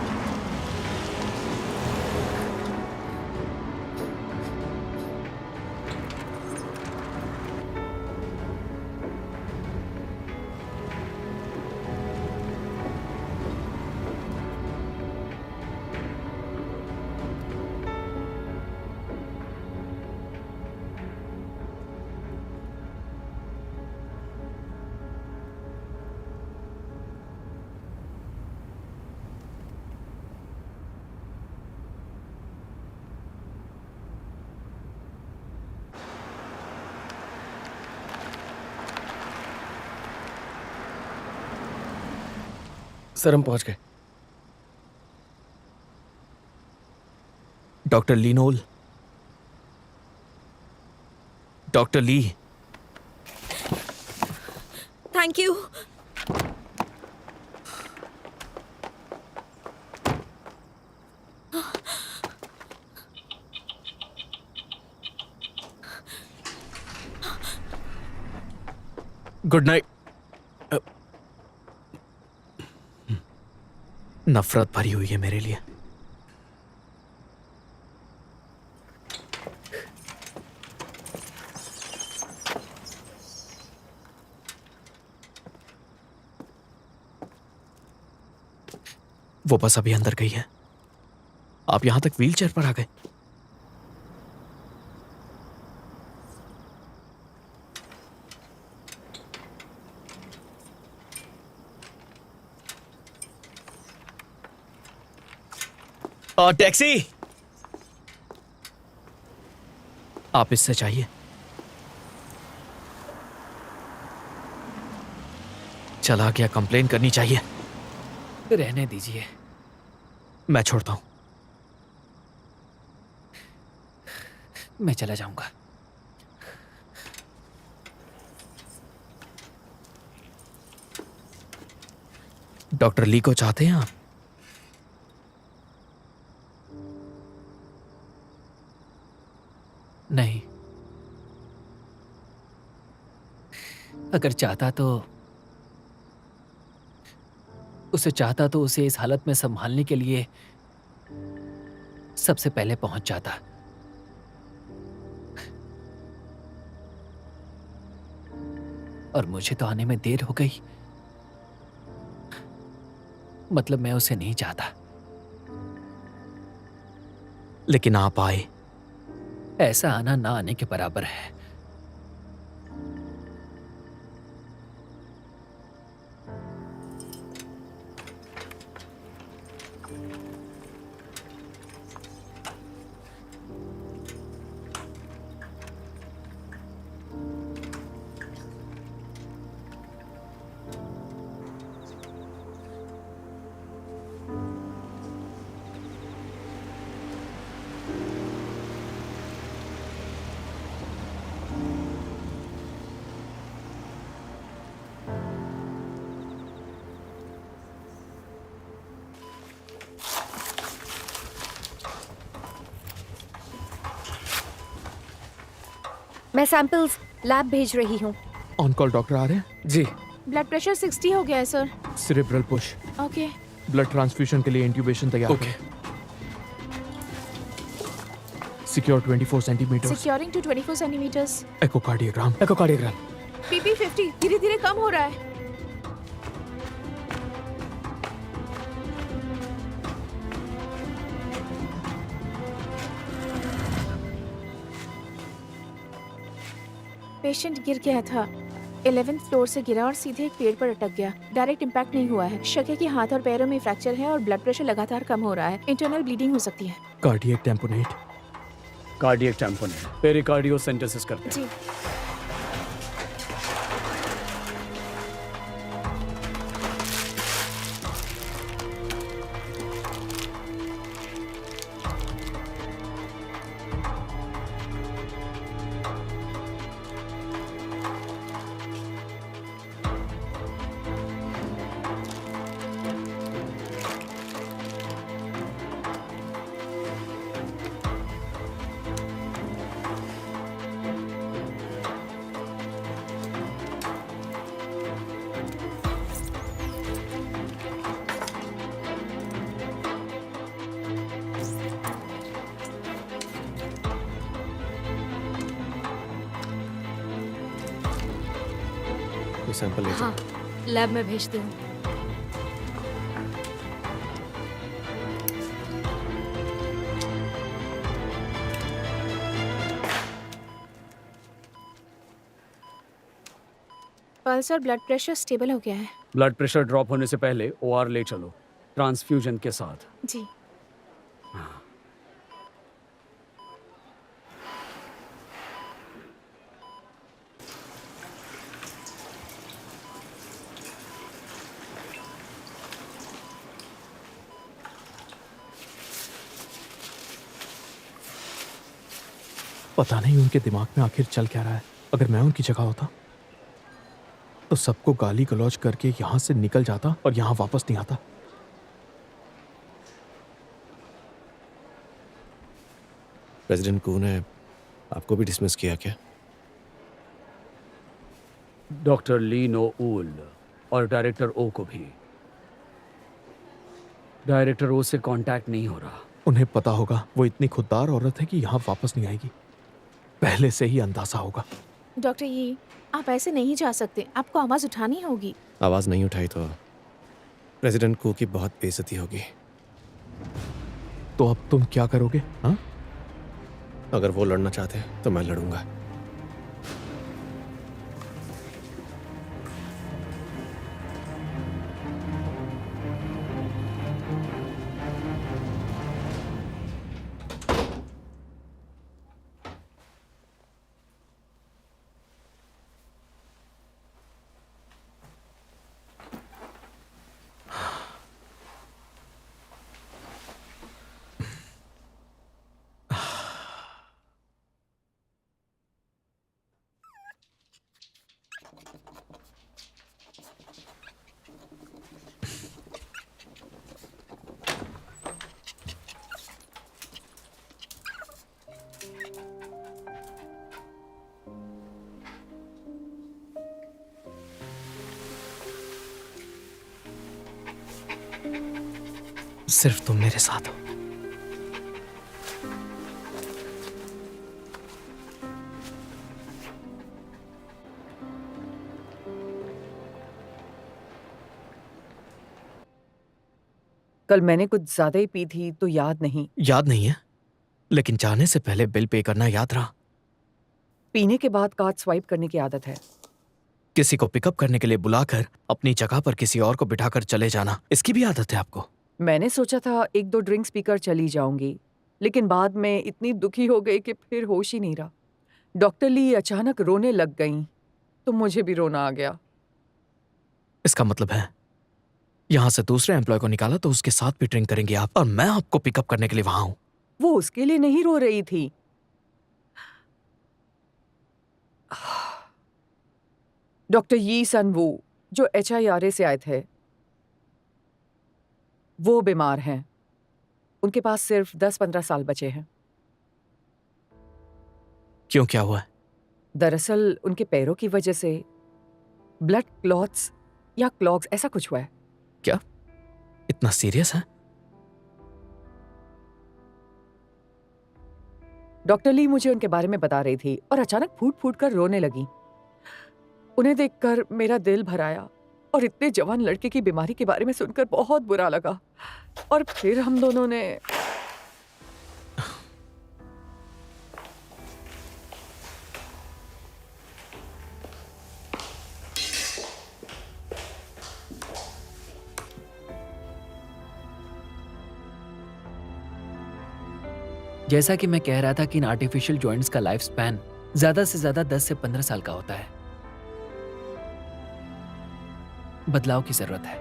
Sir हम पहुंच गए। डॉक्टर लीनोल, doctor Lee. Thank you. Good night. नफरत भरी हुई है मेरे लिए। वो बस अभी अंदर गई है। आप यहां तक व्हीलचेयर पर आ गए। टैक्सी। आप इससे चाहिए। चला गया, कंप्लेन करनी चाहिए। रहने दीजिए। मैं छोड़ता हूं। मैं चला जाऊंगा। डॉक्टर ली को चाहते हैं आप? नहीं, अगर चाहता तो उसे इस हालत में संभालने के लिए सबसे पहले पहुंच जाता। और मुझे तो आने में देर हो गई। मतलब मैं उसे नहीं चाहता। लेकिन आप आए। ऐसा आना ना आने के बराबर है। मैं सैंपल्स लैब भेज रही हूँ। ऑन कॉल डॉक्टर आ रहे हैं? जी। ब्लड प्रेशर 60 हो गया है sir. Cerebral push. Okay. Blood transfusion के लिए इंट्यूबेशन तैयार। Okay. Secure 24 centimetre. Securing to 24 centimetres. Echocardiogram. Echocardiogram. PP 50 धीरे धीरे कम हो रहा है। पेशेंट गिर गया था। 11th फ्लोर से गिरा और सीधे एक पेड़ पर अटक गया। डायरेक्ट इम्पैक्ट नहीं हुआ है। शक है कि हाथ और पैरों में फ्रैक्चर है और ब्लड प्रेशर लगातार कम हो रहा है। इंटरनल ब्लीडिंग हो सकती है। Cardiac tamponade. Cardiac tamponade. Pericardiocentesis करते हैं। जी। सैंपल ले जाओ। हाँ, लैब में भेजती हूँ। पल्स और ब्लड प्रेशर स्टेबल हो गया है। ब्लड प्रेशर ड्रॉप होने से पहले ओआर ले चलो, ट्रांसफ्यूजन के साथ। जी। पता नहीं उनके दिमाग में आखिर चल क्या रहा है। अगर मैं उनकी जगह होता तो सबको गाली गलौज करके यहां से निकल जाता और यहां वापस नहीं आता। प्रेसिडेंट कू ने आपको भी डिसमिस किया क्या? डॉक्टर ली नो ऊल और डायरेक्टर ओ को भी। डायरेक्टर ओ से कांटेक्ट नहीं हो रहा। उन्हें पता होगा वो इतनी खुददार औरत है कि यहाँ वापस नहीं आएगी। पहले से ही अंदाजा होगा। डॉक्टर ये आप ऐसे नहीं जा सकते, आपको आवाज उठानी होगी। आवाज नहीं उठाई तो प्रेसिडेंट कू की बहुत बेइज्जती होगी। तो अब तुम क्या करोगे? हाँ, अगर वो लड़ना चाहते हैं तो मैं लड़ूंगा। सिर्फ तुम मेरे साथ हो। कल मैंने कुछ ज्यादा ही पी थी तो याद नहीं। याद नहीं है, लेकिन जाने से पहले बिल पे करना याद रहा। पीने के बाद कार्ड स्वाइप करने की आदत है। किसी को पिकअप करने के लिए बुलाकर अपनी जगह पर किसी और को बिठाकर चले जाना, इसकी भी आदत है आपको। मैंने सोचा था 1-2 ड्रिंक्स पीकर चली जाऊंगी, लेकिन बाद में इतनी दुखी हो गई कि फिर होश ही नहीं रहा। डॉक्टर ली अचानक रोने लग गईं, तो मुझे भी रोना आ गया। इसका मतलब है यहां से दूसरे एम्प्लॉय को निकाला तो उसके साथ भी ड्रिंक करेंगे आप, और मैं आपको पिकअप करने के लिए वहां हूं। वो उसके लिए नहीं रो रही थी। डॉक्टर यी सन वू जो HIRA से आए थे, वो बीमार हैं। उनके पास सिर्फ 10-15 साल बचे हैं। क्यों, क्या हुआ है? दरअसल उनके पैरों की वजह से ब्लड क्लॉट्स या क्लॉग्स ऐसा कुछ हुआ है। क्या इतना सीरियस है? डॉक्टर ली मुझे उनके बारे में बता रही थी और अचानक फूट फूट कर रोने लगी। उन्हें देखकर मेरा दिल भर आया और इतने जवान लड़के की बीमारी के बारे में सुनकर बहुत बुरा लगा। और फिर हम दोनों ने जैसा कि मैं कह रहा था कि इन आर्टिफिशियल जॉइंट्स का लाइफ स्पैन ज्यादा से ज्यादा 10 से 15 साल का होता है। बदलाव की जरूरत है।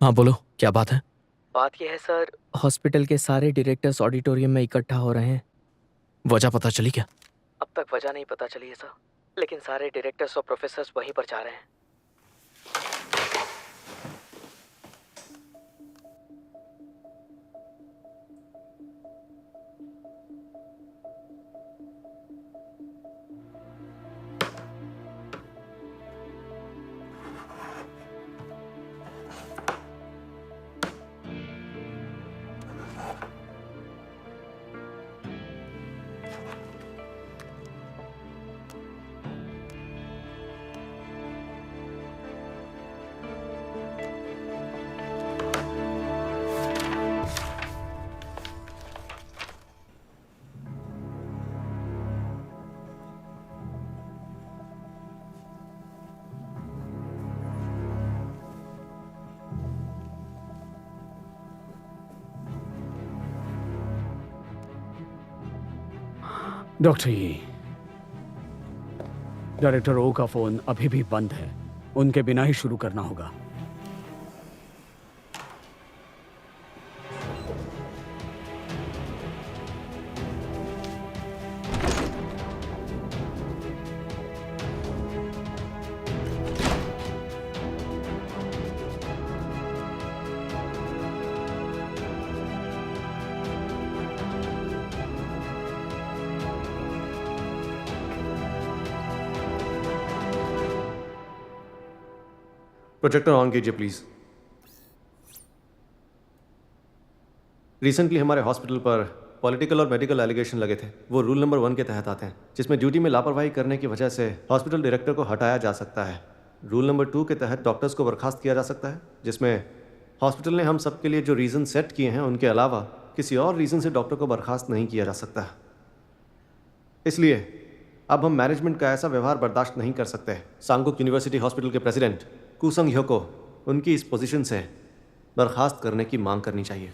हाँ बोलो, क्या बात है? बात यह है सर, हॉस्पिटल के सारे डायरेक्टर्स ऑडिटोरियम में इकट्ठा हो रहे हैं। वजह पता चली क्या? अब तक वजह नहीं पता चली है सर, लेकिन सारे डायरेक्टर्स और प्रोफेसर्स वहीं पर जा रहे हैं। डॉक्टर ये डायरेक्टर ओ का फोन अभी भी बंद है। उनके बिना ही शुरू करना होगा। प्रोजेक्टर ऑन कीजिए प्लीज। रिसेंटली हमारे हॉस्पिटल पर पॉलिटिकल और मेडिकल एलिगेशन लगे थे। वो रूल नंबर 1 के तहत आते हैं, जिसमें ड्यूटी में लापरवाही करने की वजह से हॉस्पिटल डायरेक्टर को हटाया जा सकता है। रूल नंबर 2 के तहत डॉक्टर्स को बर्खास्त किया जा सकता है, जिसमें हॉस्पिटल ने हम सब के लिए जो रीज़न सेट किए हैं उनके अलावा किसी और रीज़न से डॉक्टर को बर्खास्त नहीं किया जा सकता। इसलिए अब हम मैनेजमेंट का ऐसा व्यवहार बर्दाश्त नहीं कर सकते। सांगुक यूनिवर्सिटी हॉस्पिटल के प्रेसिडेंट कुसंग ह्यो को उनकी इस पोजीशन से बर्खास्त करने की मांग करनी चाहिए।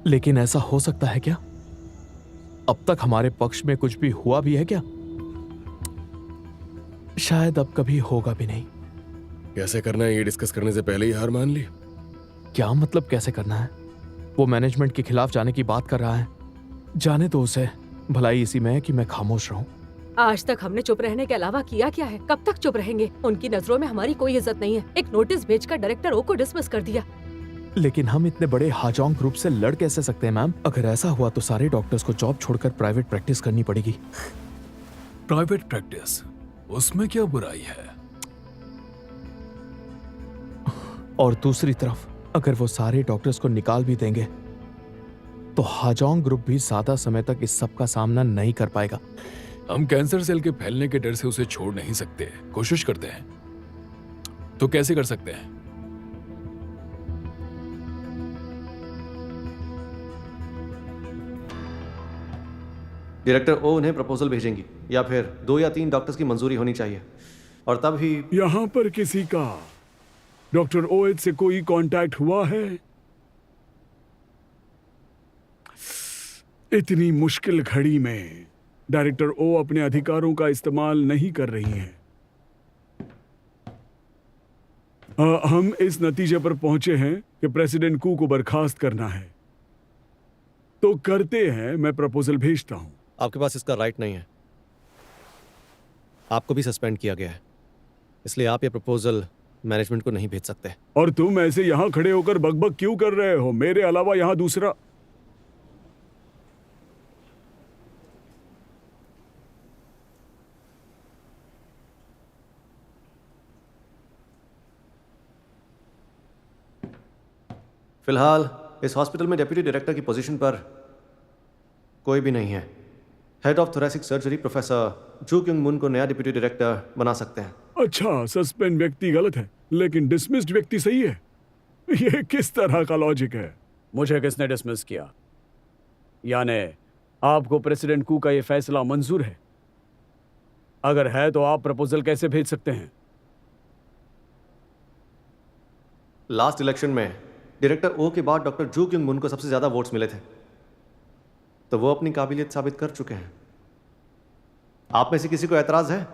लेकिन ऐसा हो सकता है क्या? अब तक हमारे पक्ष में कुछ भी हुआ भी है क्या? शायद अब कभी होगा भी नहीं। कैसे करना है ये डिस्कस करने से पहले ही हार मान ली? क्या मतलब कैसे करना है? वो मैनेजमेंट के खिलाफ जाने की बात कर रहा है। जाने तो उसे, भलाई इसी में है कि मैं खामोश रहूं। आज तक हमने चुप रहने के अलावा किया क्या है? कब तक चुप रहेंगे? उनकी नजरों में हमारी कोई इज्जत नहीं है। एक नोटिस भेजकर डायरेक्टर ओ को डिसमिस कर दिया। लेकिन हम इतने बड़े हाजोंग ग्रुप से लड़ कैसे सकते हैं मैम? अगर ऐसा हुआ तो सारे डॉक्टर्स को जॉब छोड़कर प्राइवेट प्रैक्टिस करनी पड़ेगी। प्राइवेट प्रैक्टिस, उसमें क्या बुराई है? और दूसरी तरफ अगर वो सारे डॉक्टर्स को निकाल भी देंगे तो हाजोंग ग्रुप भी ज्यादा समय तक इस सब का सामना नहीं कर पाएगा। हम कैंसर सेल के फैलने के डर से उसे छोड़ नहीं सकते। कोशिश करते हैं तो कैसे कर सकते हैं? डायरेक्टर ओ उन्हें प्रपोजल भेजेंगी या फिर 2 या 3 डॉक्टर्स की मंजूरी होनी चाहिए, और तब ही यहाँ पर किसी का डॉक्टर ओएच से कोई कांटेक्ट हुआ है? इतनी मुश्किल घड़ी में डायरेक्टर ओ अपने अधिकारों का इस्तेमाल नहीं कर रही हैं। हम इस नतीजे पर पहुंचे हैं कि प्रेसिडेंट कू को बर्खास्त करना है। तो करते हैं, मैं प्रपोजल भेजता हूं। आपके पास इसका राइट नहीं है। आपको भी सस्पेंड किया गया है, इसलिए आप ये प्रपोजल मैनेजमेंट को नहीं भेज सकते। और तुम ऐसे यहां खड़े होकर बकबक क्यों कर रहे हो? मेरे अलावा यहां दूसरा फिलहाल इस हॉस्पिटल में डेप्यूटी डायरेक्टर की पोजीशन पर कोई भी नहीं है। Head of thoracic surgery professor जू क्योंग मुन को नया डिप्यूटी डायरेक्टर बना सकते हैं। अच्छा, सस्पेंड व्यक्ति गलत है लेकिन डिसमिस्ड व्यक्ति सही है। ये किस तरह का लॉजिक है? मुझे किसने डिसमिस किया? यानी आपको प्रेसिडेंट कू का ये फैसला मंजूर है? अगर है तो आप प्रपोजल कैसे भेज सकते हैं? लास्ट इलेक्शन में डायरेक्टर ओ के बाद डॉक्टर जू क्योंग मुन को सबसे ज्यादा वोट्स मिले थे, तो वो अपनी काबिलियत साबित कर चुके हैं। आप में से किसी को ऐतराज है?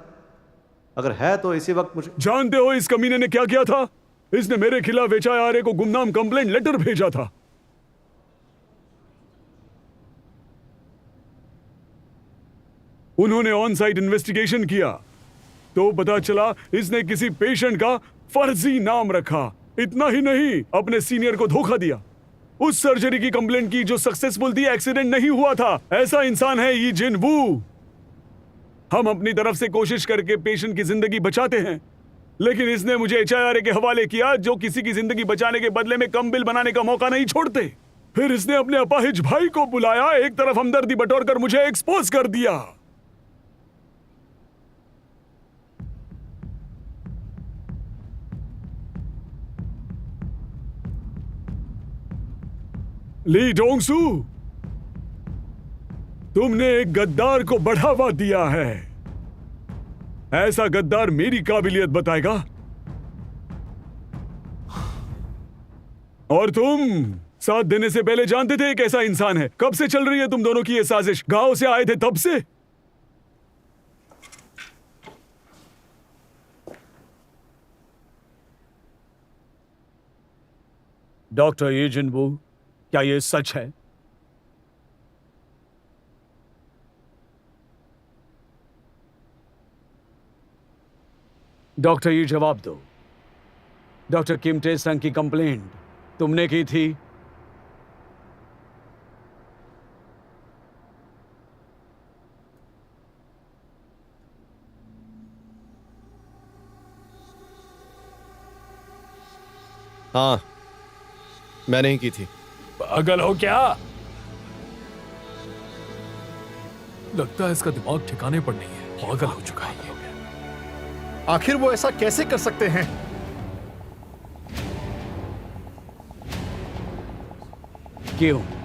अगर है तो इसी वक्त मुझे। जानते हो इस कमीने ने क्या किया था? इसने मेरे खिलाफ एचआईआरए को गुमनाम कंप्लेंट लेटर भेजा था। उन्होंने ऑन साइट इन्वेस्टिगेशन किया तो पता चला इसने किसी पेशेंट का फर्जी नाम रखा। इतना ही नहीं, अपने सीनियर को धोखा दिया। उस सर्जरी की कंप्लेंट की जो सक्सेसफुल थी, एक्सीडेंट नहीं हुआ था। ऐसा इंसान है यी जिन वू। हम अपनी तरफ से कोशिश करके पेशेंट की जिंदगी बचाते हैं, लेकिन इसने मुझे एचआईआरए के हवाले किया, जो किसी की जिंदगी बचाने के बदले में कम बिल बनाने का मौका नहीं छोड़ते। फिर इसने अपने अपाहिज भाई को बुलाया, एक तरफ हमदर्दी बटोरकर मुझे एक्सपोज कर दिया। ली डोंगसू, तुमने एक गद्दार को बढ़ावा दिया है। ऐसा गद्दार मेरी काबिलियत बताएगा? और तुम साथ देने से पहले जानते थे एक ऐसा इंसान है। कब से चल रही है तुम दोनों की ये साजिश? गांव से आए थे तब से? डॉक्टर ये जिनबू, क्या ये सच है? डॉक्टर ये जवाब दो। डॉक्टर किम टे-संग की कंप्लेंट तुमने की थी? हाँ, मैंने ही की थी। पागल हो क्या? लगता है इसका दिमाग ठिकाने पर नहीं है, पागल हो चुका है ये। आखिर वो ऐसा कैसे कर सकते हैं? क्यों?